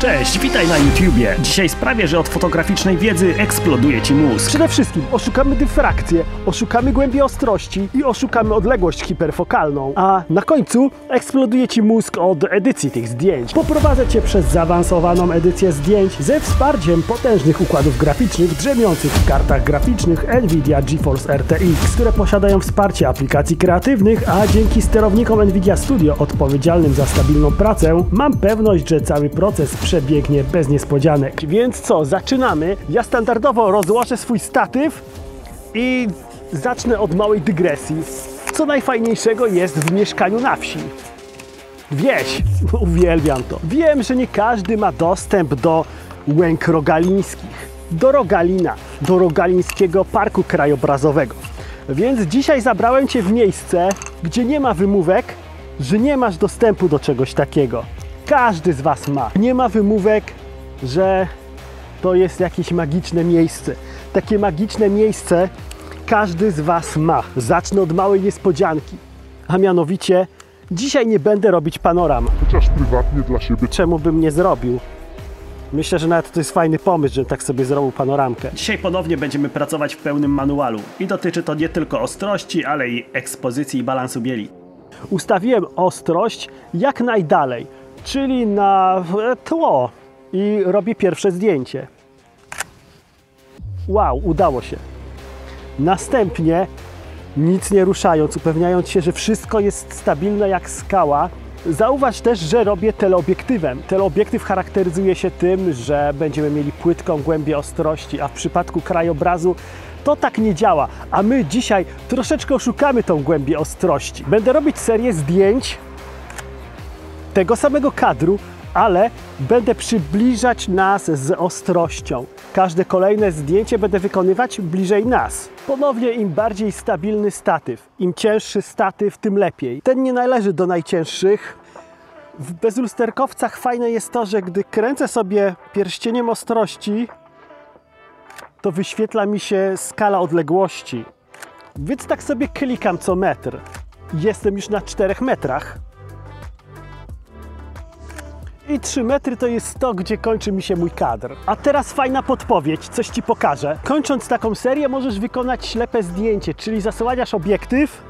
Cześć, witaj na YouTubie. Dzisiaj sprawię, że od fotograficznej wiedzy eksploduje Ci mózg. Przede wszystkim oszukamy dyfrakcję, oszukamy głębię ostrości i oszukamy odległość hiperfokalną. A na końcu eksploduje Ci mózg od edycji tych zdjęć. Poprowadzę Cię przez zaawansowaną edycję zdjęć ze wsparciem potężnych układów graficznych drzemiących w kartach graficznych NVIDIA GeForce RTX, które posiadają wsparcie aplikacji kreatywnych, a dzięki sterownikom NVIDIA Studio odpowiedzialnym za stabilną pracę mam pewność, że cały proces przebiegnie bez niespodzianek. Więc co, zaczynamy. Ja standardowo rozłożę swój statyw i zacznę od małej dygresji. Co najfajniejszego jest w mieszkaniu na wsi? Wieś! Uwielbiam to. Wiem, że nie każdy ma dostęp do łęk rogalińskich, do Rogalina, do Rogalińskiego Parku Krajobrazowego. Więc dzisiaj zabrałem Cię w miejsce, gdzie nie ma wymówek, że nie masz dostępu do czegoś takiego. Każdy z Was ma. Nie ma wymówek, że to jest jakieś magiczne miejsce. Takie magiczne miejsce każdy z Was ma. Zacznę od małej niespodzianki. A mianowicie, dzisiaj nie będę robić panoram. Chociaż prywatnie dla siebie. Czemu bym nie zrobił? Myślę, że nawet to jest fajny pomysł, że tak sobie zrobił panoramkę. Dzisiaj ponownie będziemy pracować w pełnym manualu i dotyczy to nie tylko ostrości, ale i ekspozycji i balansu bieli. Ustawiłem ostrość jak najdalej, czyli na tło i robię pierwsze zdjęcie. Wow, udało się. Następnie, nic nie ruszając, upewniając się, że wszystko jest stabilne jak skała, zauważ też, że robię teleobiektywem. Teleobiektyw charakteryzuje się tym, że będziemy mieli płytką głębię ostrości, a w przypadku krajobrazu to tak nie działa, a my dzisiaj troszeczkę oszukamy tą głębię ostrości. Będę robić serię zdjęć tego samego kadru, ale będę przybliżać nas z ostrością. Każde kolejne zdjęcie będę wykonywać bliżej nas. Ponownie im bardziej stabilny statyw, im cięższy statyw, tym lepiej. Ten nie należy do najcięższych. W bezlusterkowcach fajne jest to, że gdy kręcę sobie pierścieniem ostrości, to wyświetla mi się skala odległości. Więc tak sobie klikam co metr. Jestem już na 4 metrach. I 3 metry to jest to, gdzie kończy mi się mój kadr. A teraz fajna podpowiedź, coś Ci pokażę. Kończąc taką serię możesz wykonać ślepe zdjęcie, czyli zasłaniasz obiektyw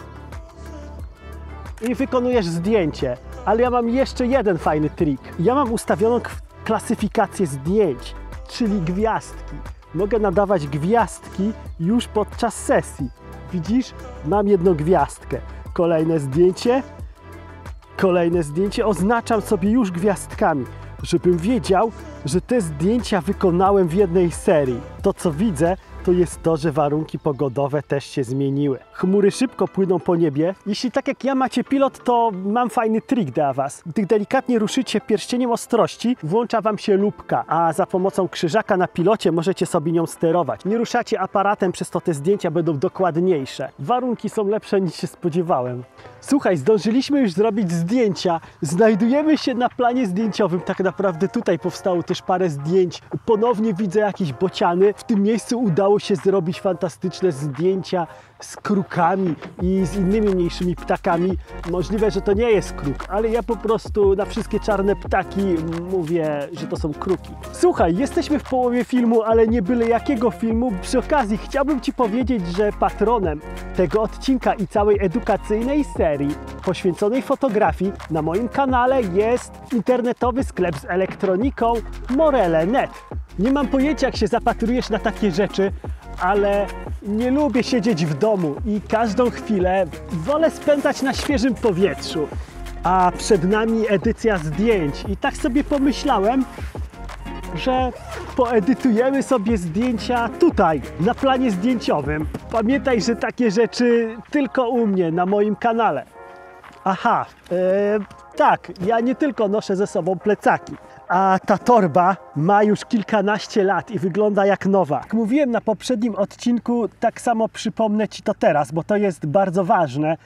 i wykonujesz zdjęcie. Ale ja mam jeszcze jeden fajny trik. Ja mam ustawioną klasyfikację zdjęć, czyli gwiazdki. Mogę nadawać gwiazdki już podczas sesji. Widzisz? Mam jedną gwiazdkę. Kolejne zdjęcie oznaczam sobie już gwiazdkami, żebym wiedział, że te zdjęcia wykonałem w jednej serii. To, co widzę, to jest to, że warunki pogodowe też się zmieniły. Chmury szybko płyną po niebie. Jeśli tak jak ja macie pilot, to mam fajny trik dla Was. Gdy delikatnie ruszycie pierścieniem ostrości, włącza Wam się lupka, a za pomocą krzyżaka na pilocie możecie sobie nią sterować. Nie ruszacie aparatem, przez to te zdjęcia będą dokładniejsze. Warunki są lepsze niż się spodziewałem. Słuchaj, zdążyliśmy już zrobić zdjęcia. Znajdujemy się na planie zdjęciowym. Tak naprawdę tutaj powstało też parę zdjęć. Ponownie widzę jakieś bociany. W tym miejscu udało się zrobić fantastyczne zdjęcia z krukami i z innymi mniejszymi ptakami. Możliwe, że to nie jest kruk, ale ja po prostu na wszystkie czarne ptaki mówię, że to są kruki. Słuchaj, jesteśmy w połowie filmu, ale nie byle jakiego filmu. Przy okazji chciałbym Ci powiedzieć, że patronem tego odcinka i całej edukacyjnej serii poświęconej fotografii na moim kanale jest internetowy sklep z elektroniką Morele.net. Nie mam pojęcia, jak się zapatrujesz na takie rzeczy, ale nie lubię siedzieć w domu i każdą chwilę wolę spędzać na świeżym powietrzu. A przed nami edycja zdjęć i tak sobie pomyślałem, że poedytujemy sobie zdjęcia tutaj, na planie zdjęciowym. Pamiętaj, że takie rzeczy tylko u mnie, na moim kanale. Aha, tak, ja nie tylko noszę ze sobą plecaki. A ta torba ma już kilkanaście lat i wygląda jak nowa. Jak mówiłem na poprzednim odcinku, tak samo przypomnę Ci to teraz, bo to jest bardzo ważne.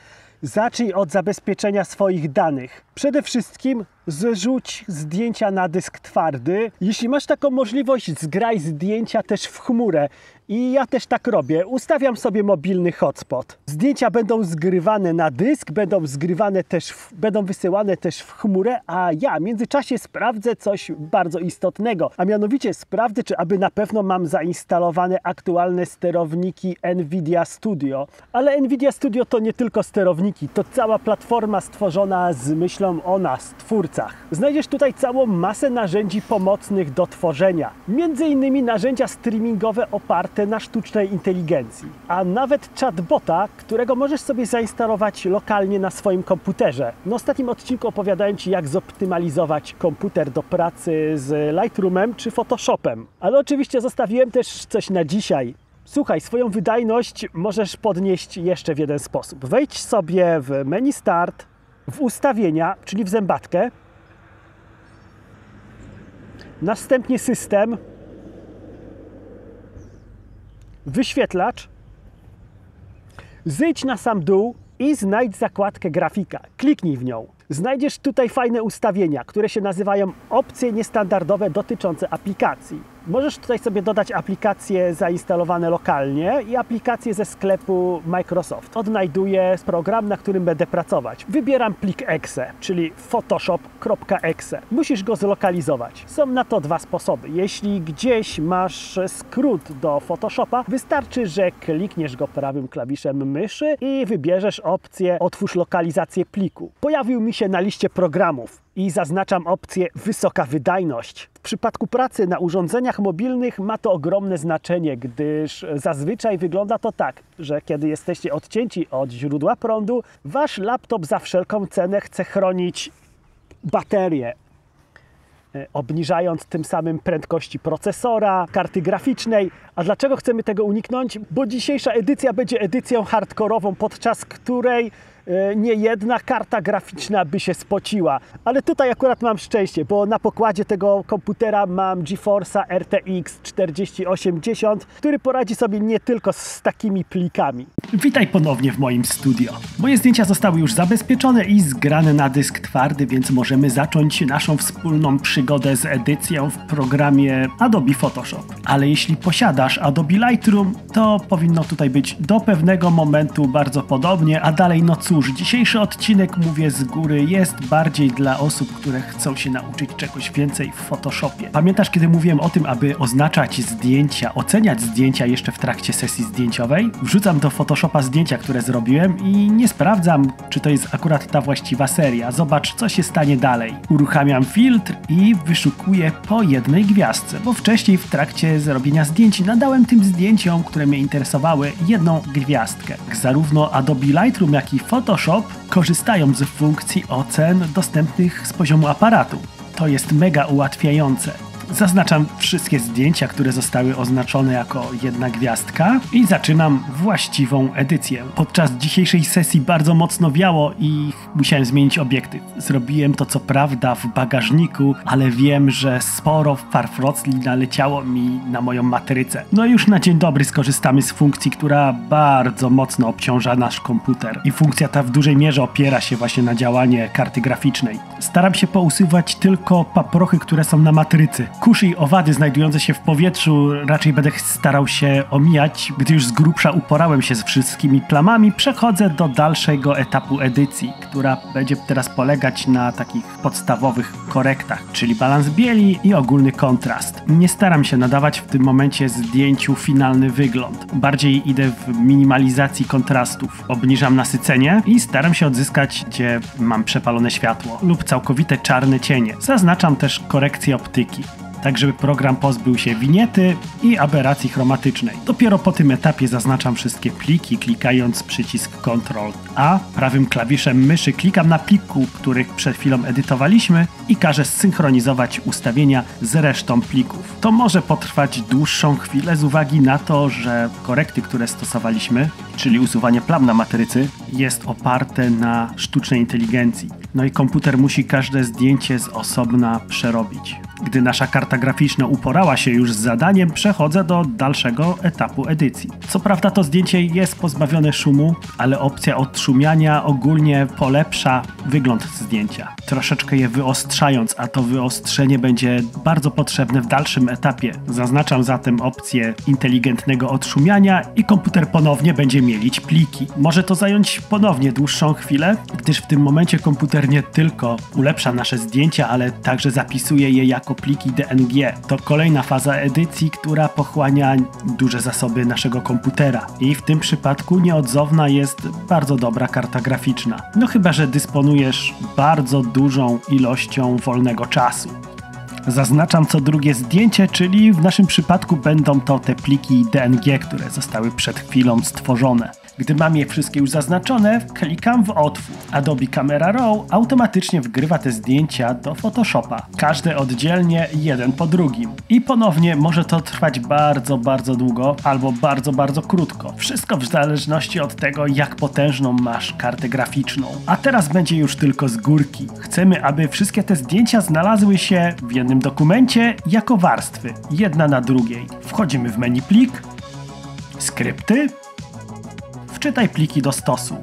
Zacznij od zabezpieczenia swoich danych. Przede wszystkim zrzuć zdjęcia na dysk twardy. Jeśli masz taką możliwość, zgraj zdjęcia też w chmurę. I ja też tak robię. Ustawiam sobie mobilny hotspot. Zdjęcia będą zgrywane na dysk, będą wysyłane też w chmurę, a ja w międzyczasie sprawdzę coś bardzo istotnego. A mianowicie sprawdzę, czy aby na pewno mam zainstalowane aktualne sterowniki NVIDIA Studio. Ale NVIDIA Studio to nie tylko sterowniki, to cała platforma stworzona z myślą o nas, twórcach. Znajdziesz tutaj całą masę narzędzi pomocnych do tworzenia. Między innymi narzędzia streamingowe oparte na sztucznej inteligencji, a nawet chatbota, którego możesz sobie zainstalować lokalnie na swoim komputerze. W ostatnim odcinku opowiadałem Ci, jak zoptymalizować komputer do pracy z Lightroomem czy Photoshopem. Ale oczywiście zostawiłem też coś na dzisiaj. Słuchaj, swoją wydajność możesz podnieść jeszcze w jeden sposób. Wejdź sobie w menu Start, w ustawienia, czyli w zębatkę, następnie system, wyświetlacz, zejdź na sam dół i znajdź zakładkę grafika. Kliknij w nią. Znajdziesz tutaj fajne ustawienia, które się nazywają opcje niestandardowe dotyczące aplikacji. Możesz tutaj sobie dodać aplikacje zainstalowane lokalnie i aplikacje ze sklepu Microsoft. Odnajduję program, na którym będę pracować. Wybieram plik exe, czyli photoshop.exe. Musisz go zlokalizować. Są na to dwa sposoby. Jeśli gdzieś masz skrót do Photoshopa, wystarczy, że klikniesz go prawym klawiszem myszy i wybierzesz opcję Otwórz lokalizację pliku. Pojawił mi się na liście programów i zaznaczam opcję Wysoka wydajność. W przypadku pracy na urządzeniach mobilnych ma to ogromne znaczenie, gdyż zazwyczaj wygląda to tak, że kiedy jesteście odcięci od źródła prądu, wasz laptop za wszelką cenę chce chronić baterię, obniżając tym samym prędkości procesora, karty graficznej. A dlaczego chcemy tego uniknąć? Bo dzisiejsza edycja będzie edycją hardkorową, podczas której nie jedna karta graficzna by się spociła. Ale tutaj akurat mam szczęście, bo na pokładzie tego komputera mam GeForce'a RTX 4080, który poradzi sobie nie tylko z takimi plikami. Witaj ponownie w moim studio. Moje zdjęcia zostały już zabezpieczone i zgrane na dysk twardy, więc możemy zacząć naszą wspólną przygodę z edycją w programie Adobe Photoshop. Ale jeśli posiadasz Adobe Lightroom, to powinno tutaj być do pewnego momentu bardzo podobnie, a dalej no cóż, dzisiejszy odcinek, mówię z góry, jest bardziej dla osób, które chcą się nauczyć czegoś więcej w Photoshopie. Pamiętasz, kiedy mówiłem o tym, aby oznaczać zdjęcia, oceniać zdjęcia jeszcze w trakcie sesji zdjęciowej? Wrzucam do Photoshopa zdjęcia, które zrobiłem i nie sprawdzam, czy to jest akurat ta właściwa seria. Zobacz, co się stanie dalej. Uruchamiam filtr i wyszukuję po jednej gwiazdce, bo wcześniej w trakcie zrobienia zdjęć nadałem tym zdjęciom, które mnie interesowały, jedną gwiazdkę. Zarówno Adobe Lightroom, jak i Photoshop korzystają z funkcji ocen dostępnych z poziomu aparatu. To jest mega ułatwiające. Zaznaczam wszystkie zdjęcia, które zostały oznaczone jako jedna gwiazdka i zaczynam właściwą edycję. Podczas dzisiejszej sesji bardzo mocno wiało i musiałem zmienić obiektyw. Zrobiłem to co prawda w bagażniku, ale wiem, że sporo farfrocli naleciało mi na moją matrycę. No i już na dzień dobry skorzystamy z funkcji, która bardzo mocno obciąża nasz komputer. I funkcja ta w dużej mierze opiera się właśnie na działanie karty graficznej. Staram się pousuwać tylko paprochy, które są na matrycy. Kurz i owady znajdujące się w powietrzu raczej będę starał się omijać. Gdy już z grubsza uporałem się z wszystkimi plamami, przechodzę do dalszego etapu edycji, która będzie teraz polegać na takich podstawowych korektach, czyli balans bieli i ogólny kontrast. Nie staram się nadawać w tym momencie zdjęciu finalny wygląd. Bardziej idę w minimalizacji kontrastów. Obniżam nasycenie i staram się odzyskać, gdzie mam przepalone światło lub całkowite czarne cienie. Zaznaczam też korekcję optyki, tak żeby program pozbył się winiety i aberracji chromatycznej. Dopiero po tym etapie zaznaczam wszystkie pliki, klikając przycisk Ctrl+A. Prawym klawiszem myszy klikam na pliku, których przed chwilą edytowaliśmy i każę zsynchronizować ustawienia z resztą plików. To może potrwać dłuższą chwilę z uwagi na to, że korekty, które stosowaliśmy, czyli usuwanie plam na matrycy, jest oparte na sztucznej inteligencji. No i komputer musi każde zdjęcie z osobna przerobić. Gdy nasza karta graficzna uporała się już z zadaniem, przechodzę do dalszego etapu edycji. Co prawda to zdjęcie jest pozbawione szumu, ale opcja odszumiania ogólnie polepsza wygląd zdjęcia. troszeczkę je wyostrzając, a to wyostrzenie będzie bardzo potrzebne w dalszym etapie. Zaznaczam zatem opcję inteligentnego odszumiania i komputer ponownie będzie mielić pliki. Może to zająć ponownie dłuższą chwilę, gdyż w tym momencie komputer nie tylko ulepsza nasze zdjęcia, ale także zapisuje je jako pliki DNG. To kolejna faza edycji, która pochłania duże zasoby naszego komputera. I w tym przypadku nieodzowna jest bardzo dobra karta graficzna. No chyba że dysponujesz bardzo dużą ilością wolnego czasu. Zaznaczam co drugie zdjęcie, czyli w naszym przypadku będą to te pliki DNG, które zostały przed chwilą stworzone. Gdy mam je wszystkie już zaznaczone, klikam w otwór. Adobe Camera Raw automatycznie wgrywa te zdjęcia do Photoshopa. Każde oddzielnie, jeden po drugim. I ponownie może to trwać bardzo długo albo bardzo krótko. Wszystko w zależności od tego, jak potężną masz kartę graficzną. A teraz będzie już tylko z górki. Chcemy, aby wszystkie te zdjęcia znalazły się w jednym dokumencie jako warstwy, jedna na drugiej. Wchodzimy w menu plik, skrypty, wczytaj pliki do stosu.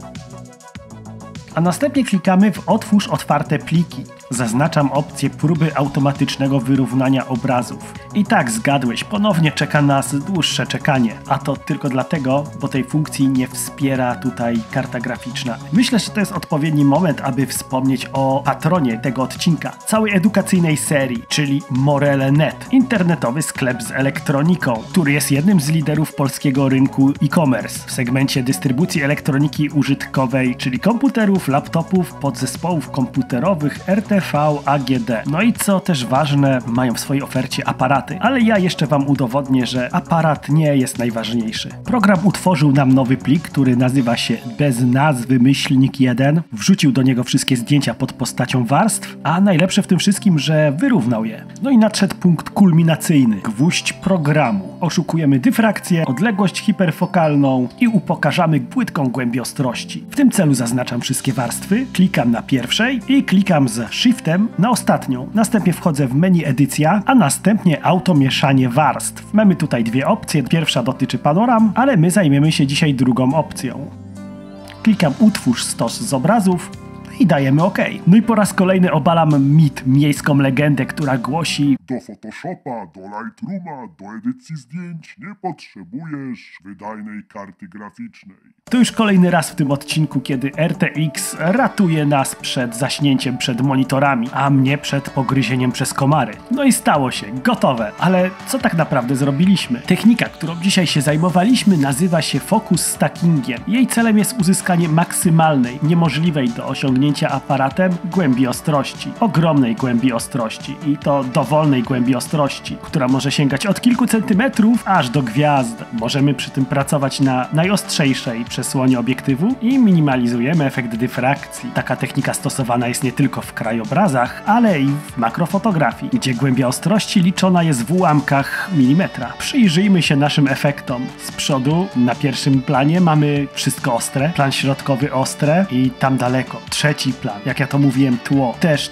A następnie klikamy w otwórz otwarte pliki. Zaznaczam opcję próby automatycznego wyrównania obrazów. I tak zgadłeś, ponownie czeka nas dłuższe czekanie. A to tylko dlatego, bo tej funkcji nie wspiera tutaj karta graficzna. Myślę, że to jest odpowiedni moment, aby wspomnieć o patronie tego odcinka, całej edukacyjnej serii, czyli Morele.net. Internetowy sklep z elektroniką, który jest jednym z liderów polskiego rynku e-commerce w segmencie dystrybucji elektroniki użytkowej, czyli komputerów, laptopów, podzespołów komputerowych, RTV, AGD. No i co też ważne, mają w swojej ofercie aparaty, ale ja jeszcze wam udowodnię, że aparat nie jest najważniejszy. Program utworzył nam nowy plik, który nazywa się bez nazwy _1. Wrzucił do niego wszystkie zdjęcia pod postacią warstw, a najlepsze w tym wszystkim, że wyrównał je. No i nadszedł punkt kulminacyjny. Gwóźdź programu. Oszukujemy dyfrakcję, odległość hiperfokalną i upokarzamy płytką głębi ostrości. W tym celu zaznaczam wszystkie warstwy, klikam na pierwszej i klikam z Shiftem na ostatnią. Następnie wchodzę w menu edycja, a następnie automieszanie warstw. Mamy tutaj dwie opcje. Pierwsza dotyczy panoram, ale my zajmiemy się dzisiaj drugą opcją. Klikam utwórz stos z obrazów i dajemy OK. No i po raz kolejny obalam mit, miejską legendę, która głosi: do Photoshopa, do Lightrooma, do edycji zdjęć nie potrzebujesz wydajnej karty graficznej. To już kolejny raz w tym odcinku, kiedy RTX ratuje nas przed zaśnięciem przed monitorami, a mnie przed pogryzieniem przez komary. No i stało się, gotowe. Ale co tak naprawdę zrobiliśmy? Technika, którą dzisiaj się zajmowaliśmy, nazywa się focus stackingiem. Jej celem jest uzyskanie maksymalnej, niemożliwej do osiągnięcia aparatem głębi ostrości. Ogromnej głębi ostrości i to dowolnej głębi ostrości, która może sięgać od kilku centymetrów aż do gwiazd. Możemy przy tym pracować na najostrzejszej przesłonie obiektywu i minimalizujemy efekt dyfrakcji. Taka technika stosowana jest nie tylko w krajobrazach, ale i w makrofotografii, gdzie głębia ostrości liczona jest w ułamkach milimetra. Przyjrzyjmy się naszym efektom. Z przodu na pierwszym planie mamy wszystko ostre, plan środkowy ostre i tam daleko trzeci plan, jak ja to mówiłem, tło, też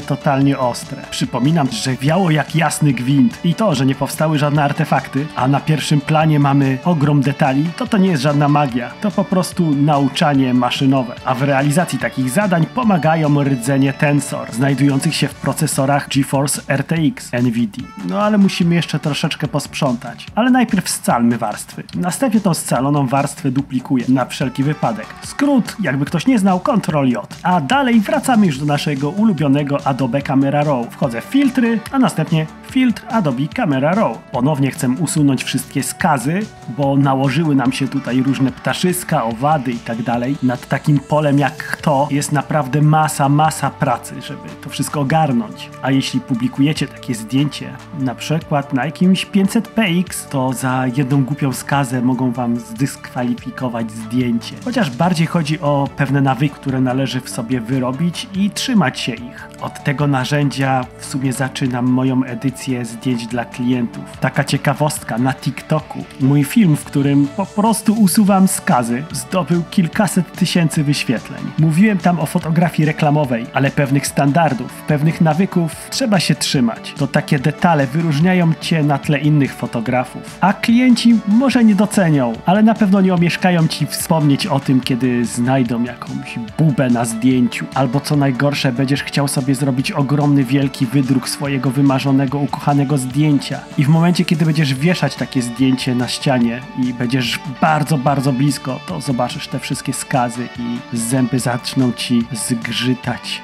totalnie ostre. Przypominam, że wiało jak jasny gwint i to, że nie powstały żadne artefakty, a na pierwszym planie mamy ogrom detali, to nie jest żadna magia. To po prostu nauczanie maszynowe. A w realizacji takich zadań pomagają rdzenie Tensor, znajdujących się w procesorach GeForce RTX NVIDIA. No ale musimy jeszcze troszeczkę posprzątać. Ale najpierw scalmy warstwy. Następnie tą scaloną warstwę duplikuję, na wszelki wypadek. Skrót, jakby ktoś nie znał, Ctrl+J. A dalej wracamy już do naszego ulubionego Adobe Camera Raw. Wchodzę w filtry, a następnie filtr Adobe Camera Raw. Ponownie chcę usunąć wszystkie skazy, bo nałożyły nam się tutaj różne ptaszyska, owady i tak dalej. Nad takim polem jak to jest naprawdę masa pracy, żeby to wszystko ogarnąć. A jeśli publikujecie takie zdjęcie, na przykład na jakimś 500px, to za jedną głupią skazę mogą wam zdyskwalifikować zdjęcie. Chociaż bardziej chodzi o pewne nawyki, które należy w sobie wyrobić i trzymać się ich. Od tego narzędzia w sumie zaczynam moją edycję zdjęć dla klientów. Taka ciekawostka, na TikToku mój film, w którym po prostu usuwam skazy, zdobył kilkaset tysięcy wyświetleń. Mówiłem tam o fotografii reklamowej, ale pewnych standardów, pewnych nawyków trzeba się trzymać. To takie detale wyróżniają cię na tle innych fotografów. A klienci może nie docenią, ale na pewno nie omieszkają ci wspomnieć o tym, kiedy znajdą jakąś bubę na zdjęciu. Albo co najgorsze, będziesz chciał sobie zrobić ogromny, wielki wydruk swojego wymarzonego, ukochanego zdjęcia. I w momencie, kiedy będziesz wieszać takie zdjęcie na ścianie i będziesz bardzo, bardzo blisko, to zobaczysz te wszystkie skazy i zęby zaczną ci zgrzytać.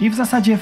I w zasadzie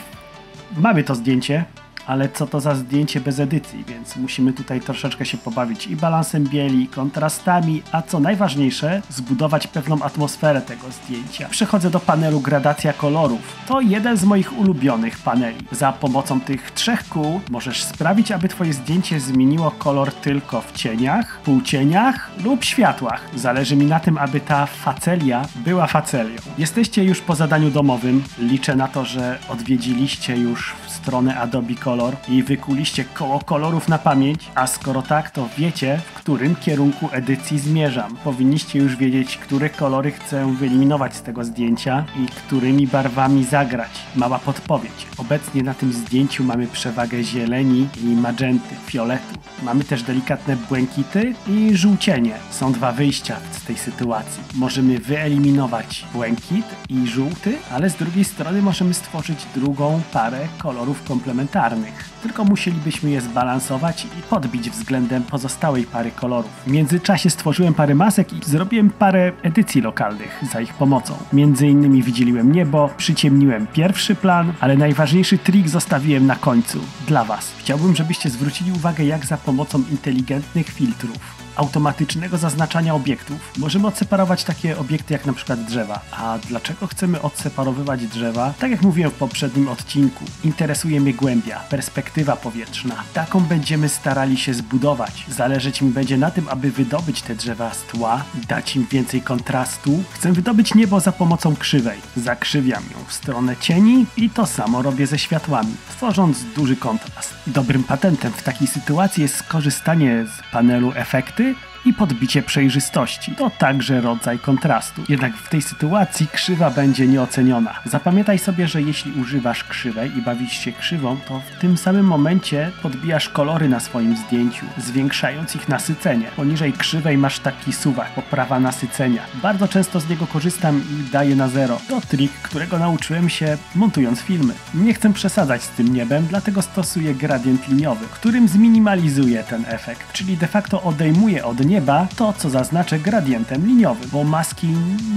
mamy to zdjęcie, ale co to za zdjęcie bez edycji, więc musimy tutaj troszeczkę się pobawić i balansem bieli, i kontrastami, a co najważniejsze, zbudować pewną atmosferę tego zdjęcia. Przechodzę do panelu gradacja kolorów. To jeden z moich ulubionych paneli. Za pomocą tych 3 kół możesz sprawić, aby twoje zdjęcie zmieniło kolor tylko w cieniach, półcieniach lub światłach. Zależy mi na tym, aby ta facelia była facelią. Jesteście już po zadaniu domowym. Liczę na to, że odwiedziliście już stronę Adobe Color i wykuliście koło kolorów na pamięć, a skoro tak, to wiecie, w którym kierunku edycji zmierzam. Powinniście już wiedzieć, które kolory chcę wyeliminować z tego zdjęcia i którymi barwami zagrać. Mała podpowiedź. Obecnie na tym zdjęciu mamy przewagę zieleni i magenty, fioletu. Mamy też delikatne błękity i żółcienie. Są 2 wyjścia z tej sytuacji. Możemy wyeliminować błękit i żółty, ale z drugiej strony możemy stworzyć drugą parę kolorów komplementarnych. Tylko musielibyśmy je zbalansować i podbić względem pozostałej pary kolorów. W międzyczasie stworzyłem parę masek i zrobiłem parę edycji lokalnych za ich pomocą. Między innymi wydzieliłem niebo, przyciemniłem pierwszy plan, ale najważniejszy trik zostawiłem na końcu, dla Was. Chciałbym, żebyście zwrócili uwagę, jak za pomocą inteligentnych filtrów, automatycznego zaznaczania obiektów możemy odseparować takie obiekty jak na przykład drzewa. A dlaczego chcemy odseparowywać drzewa? Tak jak mówiłem w poprzednim odcinku, interesuje mnie głębia, perspektywa powietrzna. Taką będziemy starali się zbudować. Zależeć mi będzie na tym, aby wydobyć te drzewa z tła, dać im więcej kontrastu. Chcę wydobyć niebo za pomocą krzywej. Zakrzywiam ją w stronę cieni i to samo robię ze światłami, tworząc duży kontrast. Dobrym patentem w takiej sytuacji jest skorzystanie z panelu efekty i podbicie przejrzystości. To także rodzaj kontrastu. Jednak w tej sytuacji krzywa będzie nieoceniona. Zapamiętaj sobie, że jeśli używasz krzywej i bawisz się krzywą, to w tym samym momencie podbijasz kolory na swoim zdjęciu, zwiększając ich nasycenie. Poniżej krzywej masz taki suwak, poprawa nasycenia. Bardzo często z niego korzystam i daję na 0. To trik, którego nauczyłem się montując filmy. Nie chcę przesadzać z tym niebem, dlatego stosuję gradient liniowy, którym zminimalizuję ten efekt, czyli de facto odejmuję od nieba to, co zaznaczę gradientem liniowym, bo maski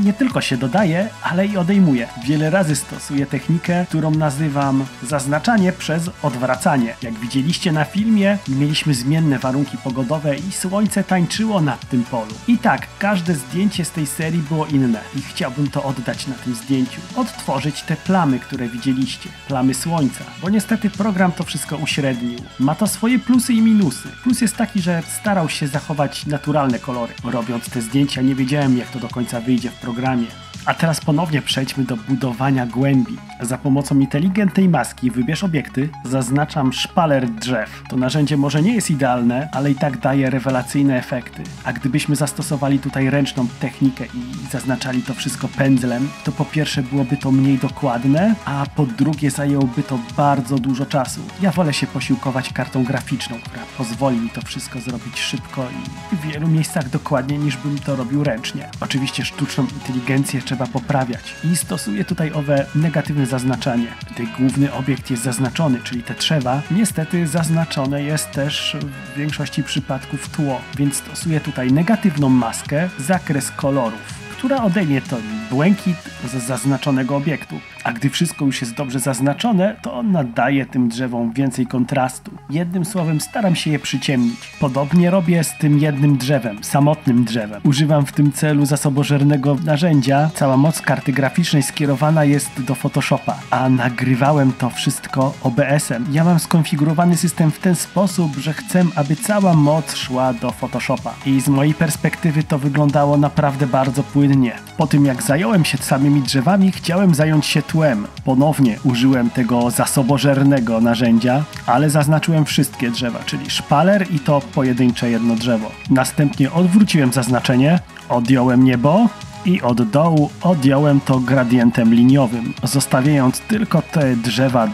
nie tylko się dodaje, ale i odejmuje. Wiele razy stosuję technikę, którą nazywam zaznaczanie przez odwracanie. Jak widzieliście na filmie, mieliśmy zmienne warunki pogodowe i słońce tańczyło nad tym polu. I tak, każde zdjęcie z tej serii było inne i chciałbym to oddać na tym zdjęciu. Odtworzyć te plamy, które widzieliście. Plamy słońca, bo niestety program to wszystko uśrednił. Ma to swoje plusy i minusy. Plus jest taki, że starał się zachować naturalne kolory. Robiąc te zdjęcia nie wiedziałem, jak to do końca wyjdzie w programie. A teraz ponownie przejdźmy do budowania głębi. Za pomocą inteligentnej maski wybierz obiekty, zaznaczam szpaler drzew. To narzędzie może nie jest idealne, ale i tak daje rewelacyjne efekty. A gdybyśmy zastosowali tutaj ręczną technikę i zaznaczali to wszystko pędzlem, to po pierwsze byłoby to mniej dokładne, a po drugie zajęłoby to bardzo dużo czasu. Ja wolę się posiłkować kartą graficzną, która pozwoli mi to wszystko zrobić szybko i w wielu miejscach dokładniej niż bym to robił ręcznie. Oczywiście sztuczną inteligencję trzeba poprawiać i stosuję tutaj owe negatywne zaznaczanie. Gdy główny obiekt jest zaznaczony, czyli te drzewa, niestety zaznaczone jest też w większości przypadków tło, więc stosuję tutaj negatywną maskę, zakres kolorów, która odejmie ten błękit z zaznaczonego obiektu. A gdy wszystko już jest dobrze zaznaczone, to nadaje tym drzewom więcej kontrastu. Jednym słowem staram się je przyciemnić. Podobnie robię z tym jednym drzewem, samotnym drzewem. Używam w tym celu zasobożernego narzędzia. Cała moc karty graficznej skierowana jest do Photoshopa, a nagrywałem to wszystko OBS-em. Ja mam skonfigurowany system w ten sposób, że chcę, aby cała moc szła do Photoshopa. I z mojej perspektywy to wyglądało naprawdę bardzo płynnie. Po tym jak zająłem się samymi drzewami, chciałem zająć się tłem. Ponownie użyłem tego zasobożernego narzędzia, ale zaznaczyłem wszystkie drzewa, czyli szpaler i to pojedyncze jedno drzewo. Następnie odwróciłem zaznaczenie, odjąłem niebo i od dołu odjąłem to gradientem liniowym, zostawiając tylko te drzewa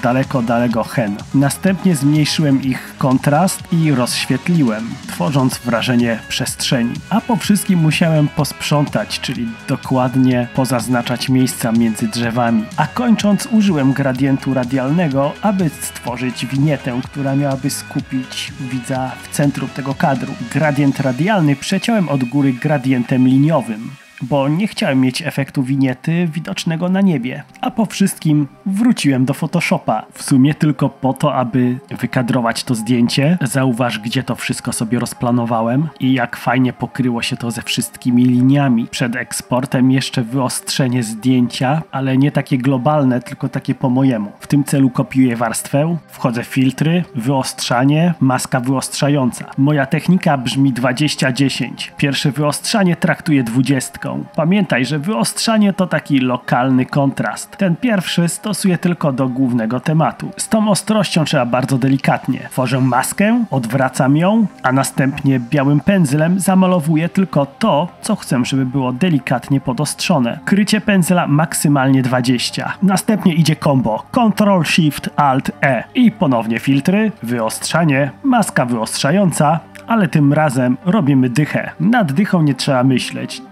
daleko hen. Następnie zmniejszyłem ich kontrast i rozświetliłem, tworząc wrażenie przestrzeni. A po wszystkim musiałem posprzątać, czyli dokładnie pozaznaczać miejsca między drzewami. A kończąc użyłem gradientu radialnego, aby stworzyć winietę, która miałaby skupić widza w centrum tego kadru. Gradient radialny przeciąłem od góry gradientem liniowym, bo nie chciałem mieć efektu winiety widocznego na niebie. A po wszystkim wróciłem do Photoshopa. W sumie tylko po to, aby wykadrować to zdjęcie. Zauważ, gdzie to wszystko sobie rozplanowałem i jak fajnie pokryło się to ze wszystkimi liniami. Przed eksportem jeszcze wyostrzenie zdjęcia, ale nie takie globalne, tylko takie po mojemu. W tym celu kopiuję warstwę, wchodzę w filtry, wyostrzanie, maska wyostrzająca. Moja technika brzmi 20-10. Pierwsze wyostrzanie traktuję 20. Pamiętaj, że wyostrzanie to taki lokalny kontrast. Ten pierwszy stosuję tylko do głównego tematu. Z tą ostrością trzeba bardzo delikatnie. Tworzę maskę, odwracam ją, a następnie białym pędzlem zamalowuję tylko to, co chcę, żeby było delikatnie podostrzone. Krycie pędzla maksymalnie 20. Następnie idzie combo Ctrl-Shift-Alt-E i ponownie filtry, wyostrzanie, maska wyostrzająca, ale tym razem robimy dychę. Nad dychą nie trzeba myśleć.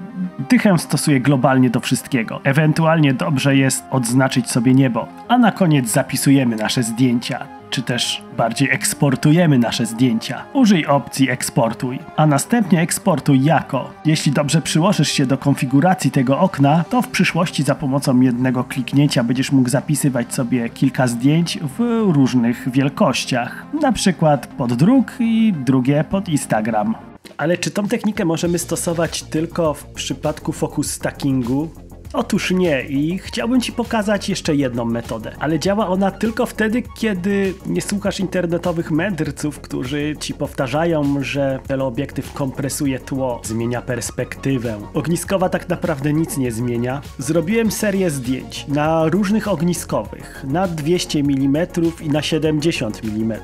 Dychę stosuję globalnie do wszystkiego. Ewentualnie dobrze jest odznaczyć sobie niebo. A na koniec zapisujemy nasze zdjęcia. Czy też bardziej eksportujemy nasze zdjęcia. Użyj opcji eksportuj, a następnie eksportuj jako. Jeśli dobrze przyłożysz się do konfiguracji tego okna, to w przyszłości za pomocą jednego kliknięcia będziesz mógł zapisywać sobie kilka zdjęć w różnych wielkościach. Na przykład pod druk i drugie pod Instagram. Ale czy tą technikę możemy stosować tylko w przypadku focus stackingu? Otóż nie i chciałbym Ci pokazać jeszcze jedną metodę, ale działa ona tylko wtedy, kiedy nie słuchasz internetowych mędrców, którzy Ci powtarzają, że teleobiektyw kompresuje tło, zmienia perspektywę. Ogniskowa tak naprawdę nic nie zmienia. Zrobiłem serię zdjęć na różnych ogniskowych, na 200 mm i na 70 mm.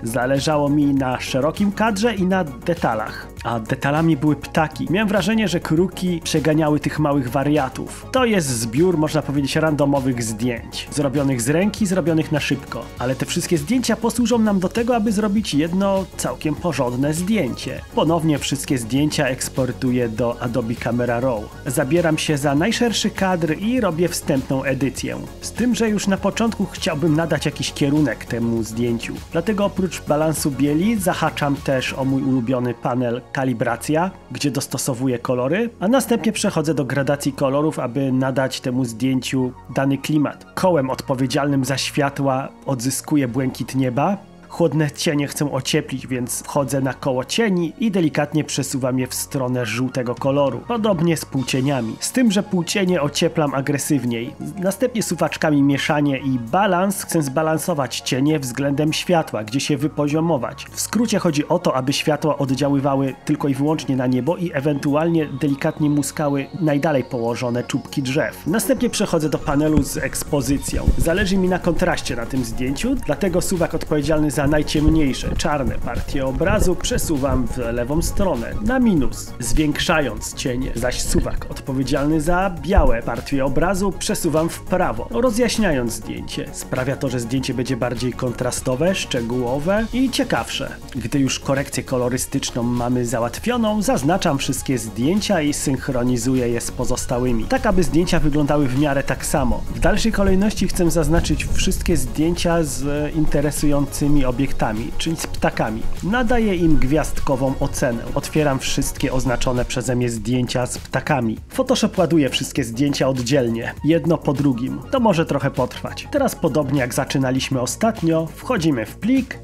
Zależało mi na szerokim kadrze i na detalach, a detalami były ptaki. Miałem wrażenie, że kruki przeganiały tych małych wariatów. To jest zbiór, można powiedzieć, randomowych zdjęć. Zrobionych z ręki, zrobionych na szybko. Ale te wszystkie zdjęcia posłużą nam do tego, aby zrobić jedno całkiem porządne zdjęcie. Ponownie wszystkie zdjęcia eksportuję do Adobe Camera Raw. Zabieram się za najszerszy kadr i robię wstępną edycję. Z tym, że już na początku chciałbym nadać jakiś kierunek temu zdjęciu. Dlatego oprócz balansu bieli zahaczam też o mój ulubiony panel kalibracja, gdzie dostosowuję kolory, a następnie przechodzę do gradacji kolorów, aby nadać temu zdjęciu dany klimat. Kołem odpowiedzialnym za światła odzyskuję błękit nieba. Chłodne cienie chcę ocieplić, więc wchodzę na koło cieni i delikatnie przesuwam je w stronę żółtego koloru. Podobnie z półcieniami. Z tym, że półcienie ocieplam agresywniej. Następnie suwaczkami mieszanie i balans. Chcę zbalansować cienie względem światła, gdzie się wypoziomować. W skrócie chodzi o to, aby światła oddziaływały tylko i wyłącznie na niebo i ewentualnie delikatnie muskały najdalej położone czubki drzew. Następnie przechodzę do panelu z ekspozycją. Zależy mi na kontraście na tym zdjęciu, dlatego suwak odpowiedzialny za najciemniejsze, czarne partie obrazu przesuwam w lewą stronę, na minus, zwiększając cienie, zaś suwak odpowiedzialny za białe partie obrazu przesuwam w prawo, rozjaśniając zdjęcie. Sprawia to, że zdjęcie będzie bardziej kontrastowe, szczegółowe i ciekawsze. Gdy już korekcję kolorystyczną mamy załatwioną, zaznaczam wszystkie zdjęcia i synchronizuję je z pozostałymi, tak aby zdjęcia wyglądały w miarę tak samo. W dalszej kolejności chcę zaznaczyć wszystkie zdjęcia z interesującymi obiektami, czyli z ptakami. Nadaję im gwiazdkową ocenę. Otwieram wszystkie oznaczone przeze mnie zdjęcia z ptakami. Photoshop ładuje wszystkie zdjęcia oddzielnie, jedno po drugim. To może trochę potrwać. Teraz podobnie jak zaczynaliśmy ostatnio, wchodzimy w plik,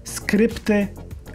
skrypty,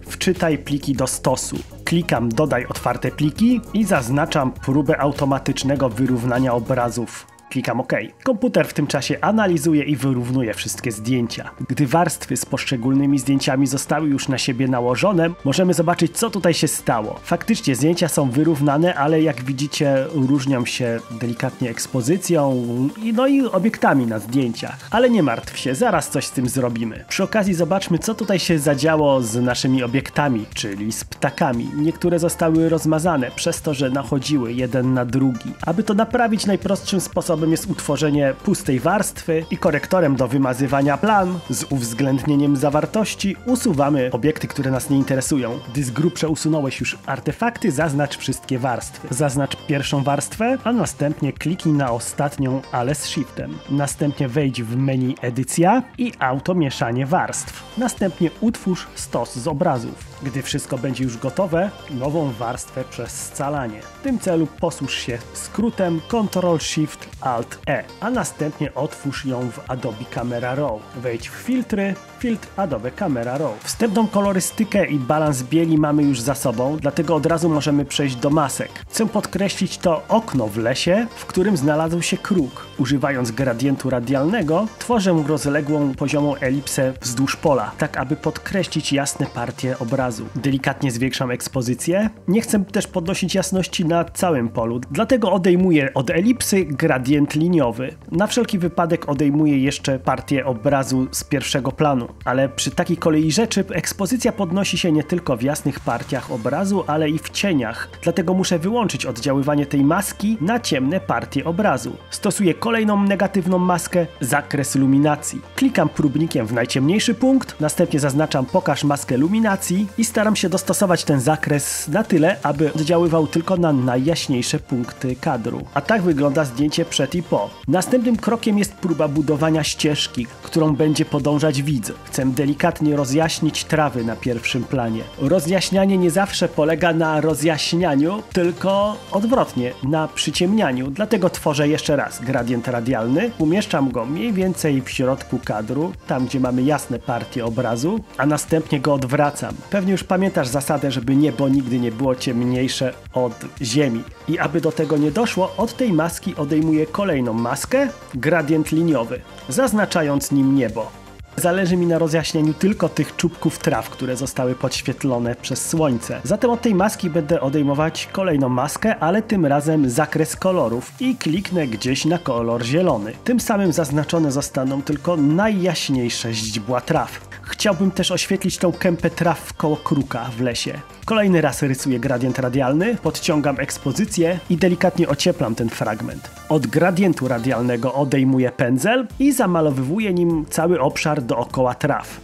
wczytaj pliki do stosu. Klikam dodaj otwarte pliki i zaznaczam próbę automatycznego wyrównania obrazów. Klikam OK. Komputer w tym czasie analizuje i wyrównuje wszystkie zdjęcia. Gdy warstwy z poszczególnymi zdjęciami zostały już na siebie nałożone, możemy zobaczyć, co tutaj się stało. Faktycznie zdjęcia są wyrównane, ale jak widzicie, różnią się delikatnie ekspozycją i obiektami na zdjęciach. Ale nie martw się, zaraz coś z tym zrobimy. Przy okazji zobaczmy, co tutaj się zadziało z naszymi obiektami, czyli z ptakami. Niektóre zostały rozmazane przez to, że nachodziły jeden na drugi. Aby to naprawić, najprostszym sposobem jest utworzenie pustej warstwy i korektorem do wymazywania plam z uwzględnieniem zawartości usuwamy obiekty, które nas nie interesują. Gdy z grubsza usunąłeś już artefakty, zaznacz wszystkie warstwy. Zaznacz pierwszą warstwę, a następnie kliknij na ostatnią, ale z shiftem. Następnie wejdź w menu edycja i automieszanie warstw. Następnie utwórz stos z obrazów. Gdy wszystko będzie już gotowe, nową warstwę przez scalanie. W tym celu posłuż się skrótem Ctrl-Shift-Alt-E, a następnie otwórz ją w Adobe Camera Raw. Wejdź w filtry, filtr Adobe Camera Raw. Wstępną kolorystykę i balans bieli mamy już za sobą, dlatego od razu możemy przejść do masek. Chcę podkreślić to okno w lesie, w którym znalazł się kruk. Używając gradientu radialnego, tworzę rozległą, poziomą elipsę wzdłuż pola, tak aby podkreślić jasne partie obrazu. Delikatnie zwiększam ekspozycję. Nie chcę też podnosić jasności na całym polu, dlatego odejmuję od elipsy gradient liniowy. Na wszelki wypadek odejmuję jeszcze partię obrazu z pierwszego planu, ale przy takiej kolei rzeczy ekspozycja podnosi się nie tylko w jasnych partiach obrazu, ale i w cieniach, dlatego muszę wyłączyć oddziaływanie tej maski na ciemne partie obrazu. Stosuję kolejną negatywną maskę, zakres luminacji. Klikam próbnikiem w najciemniejszy punkt, następnie zaznaczam pokaż maskę luminacji i staram się dostosować ten zakres na tyle, aby oddziaływał tylko na najjaśniejsze punkty kadru. A tak wygląda zdjęcie przed i po. Następnym krokiem jest próba budowania ścieżki, którą będzie podążać widz. Chcę delikatnie rozjaśnić trawy na pierwszym planie. Rozjaśnianie nie zawsze polega na rozjaśnianiu, tylko odwrotnie, na przyciemnianiu. Dlatego tworzę jeszcze raz gradient radialny, umieszczam go mniej więcej w środku kadru, tam gdzie mamy jasne partie obrazu, a następnie go odwracam. Pewnie już pamiętasz zasadę, żeby niebo nigdy nie było ciemniejsze od ziemi. I aby do tego nie doszło, od tej maski odejmuję kolejną maskę, gradient liniowy, zaznaczając nim niebo. Zależy mi na rozjaśnieniu tylko tych czubków traw, które zostały podświetlone przez słońce. Zatem od tej maski będę odejmować kolejną maskę, ale tym razem zakres kolorów i kliknę gdzieś na kolor zielony. Tym samym zaznaczone zostaną tylko najjaśniejsze źdźbła traw. Chciałbym też oświetlić tą kępę traw koło kruka w lesie. Kolejny raz rysuję gradient radialny, podciągam ekspozycję i delikatnie ocieplam ten fragment. Od gradientu radialnego odejmuję pędzel i zamalowywuję nim cały obszar dookoła traw.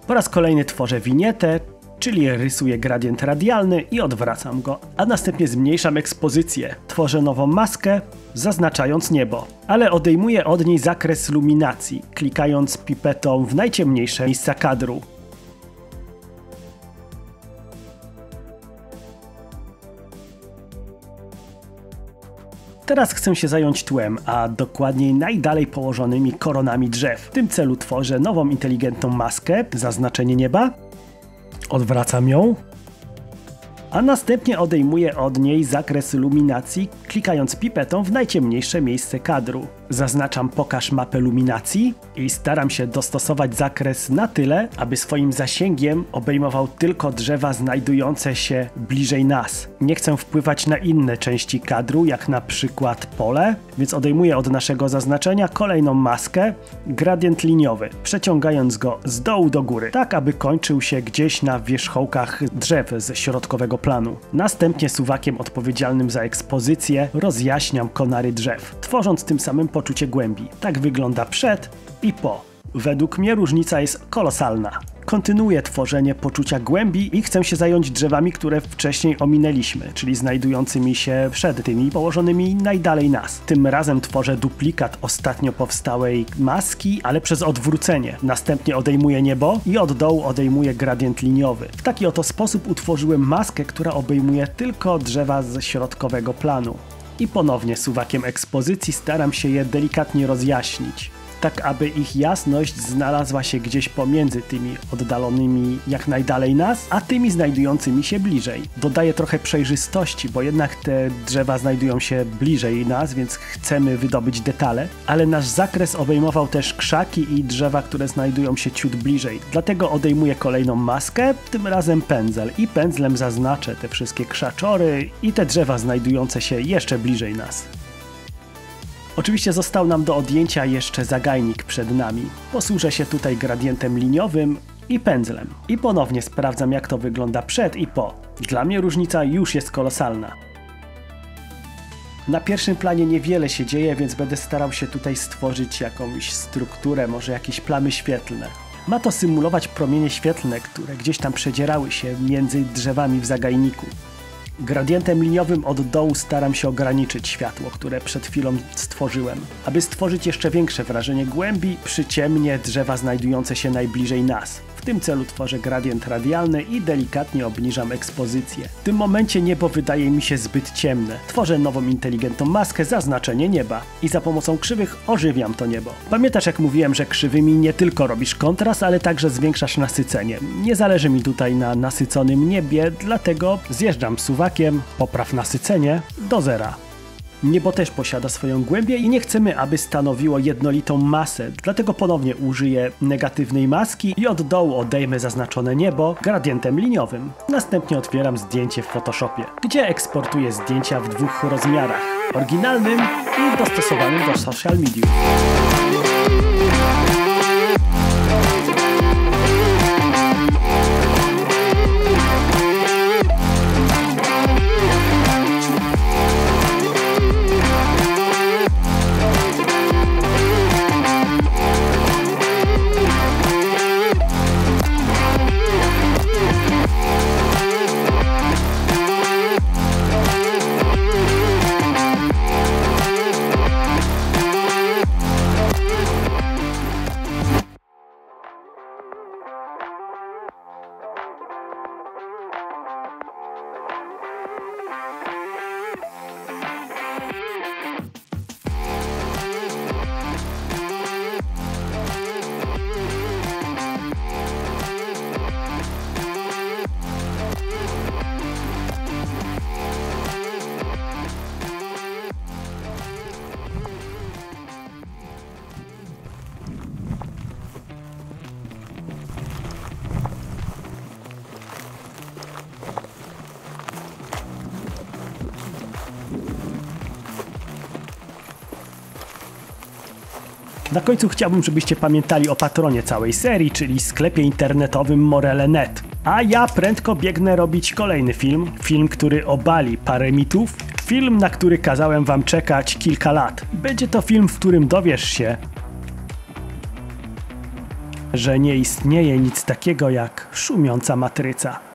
Po raz kolejny tworzę winietę, czyli rysuję gradient radialny i odwracam go, a następnie zmniejszam ekspozycję. Tworzę nową maskę, zaznaczając niebo, ale odejmuję od niej zakres luminacji, klikając pipetą w najciemniejsze miejsca kadru. Teraz chcę się zająć tłem, a dokładniej najdalej położonymi koronami drzew. W tym celu tworzę nową inteligentną maskę, zaznaczenie nieba, odwracam ją, a następnie odejmuję od niej zakres luminacji, klikając pipetą w najciemniejsze miejsce kadru. Zaznaczam pokaż mapę luminacji i staram się dostosować zakres na tyle, aby swoim zasięgiem obejmował tylko drzewa znajdujące się bliżej nas. Nie chcę wpływać na inne części kadru, jak na przykład pole, więc odejmuję od naszego zaznaczenia kolejną maskę, gradient liniowy, przeciągając go z dołu do góry, tak aby kończył się gdzieś na wierzchołkach drzew ze środkowego planu. Następnie suwakiem odpowiedzialnym za ekspozycję rozjaśniam konary drzew, tworząc tym samym poczucie głębi. Tak wygląda przed i po. Według mnie różnica jest kolosalna. Kontynuuję tworzenie poczucia głębi i chcę się zająć drzewami, które wcześniej ominęliśmy, czyli znajdującymi się przed tymi położonymi najdalej nas. Tym razem tworzę duplikat ostatnio powstałej maski, ale przez odwrócenie. Następnie odejmuję niebo i od dołu odejmuję gradient liniowy. W taki oto sposób utworzyłem maskę, która obejmuje tylko drzewa ze środkowego planu. I ponownie suwakiem ekspozycji staram się je delikatnie rozjaśnić. tak aby ich jasność znalazła się gdzieś pomiędzy tymi oddalonymi jak najdalej nas, a tymi znajdującymi się bliżej. Dodaje trochę przejrzystości, bo jednak te drzewa znajdują się bliżej nas, więc chcemy wydobyć detale, ale nasz zakres obejmował też krzaki i drzewa, które znajdują się ciut bliżej. Dlatego odejmuję kolejną maskę, tym razem pędzel i pędzlem zaznaczę te wszystkie krzaczory i te drzewa znajdujące się jeszcze bliżej nas. Oczywiście został nam do odjęcia jeszcze zagajnik przed nami. Posłużę się tutaj gradientem liniowym i pędzlem. I ponownie sprawdzam, jak to wygląda przed i po. Dla mnie różnica już jest kolosalna. Na pierwszym planie niewiele się dzieje, więc będę starał się tutaj stworzyć jakąś strukturę, może jakieś plamy świetlne. Ma to symulować promienie świetlne, które gdzieś tam przedzierały się między drzewami w zagajniku. Gradientem liniowym od dołu staram się ograniczyć światło, które przed chwilą stworzyłem. Aby stworzyć jeszcze większe wrażenie głębi, przyciemnię drzewa znajdujące się najbliżej nas. W tym celu tworzę gradient radialny i delikatnie obniżam ekspozycję. W tym momencie niebo wydaje mi się zbyt ciemne. Tworzę nową inteligentną maskę, zaznaczenie nieba i za pomocą krzywych ożywiam to niebo. Pamiętasz, jak mówiłem, że krzywymi nie tylko robisz kontrast, ale także zwiększasz nasycenie. Nie zależy mi tutaj na nasyconym niebie, dlatego zjeżdżam suwakiem, popraw nasycenie do zera. Niebo też posiada swoją głębię i nie chcemy, aby stanowiło jednolitą masę, dlatego ponownie użyję negatywnej maski i od dołu odejmę zaznaczone niebo gradientem liniowym. Następnie otwieram zdjęcie w Photoshopie, gdzie eksportuję zdjęcia w dwóch rozmiarach, oryginalnym i dostosowanym do social mediów. Na końcu chciałbym, żebyście pamiętali o patronie całej serii, czyli sklepie internetowym Morele.net. A ja prędko biegnę robić kolejny film. Film, który obali parę mitów. Film, na który kazałem wam czekać kilka lat. Będzie to film, w którym dowiesz się, że nie istnieje nic takiego jak szumiąca matryca.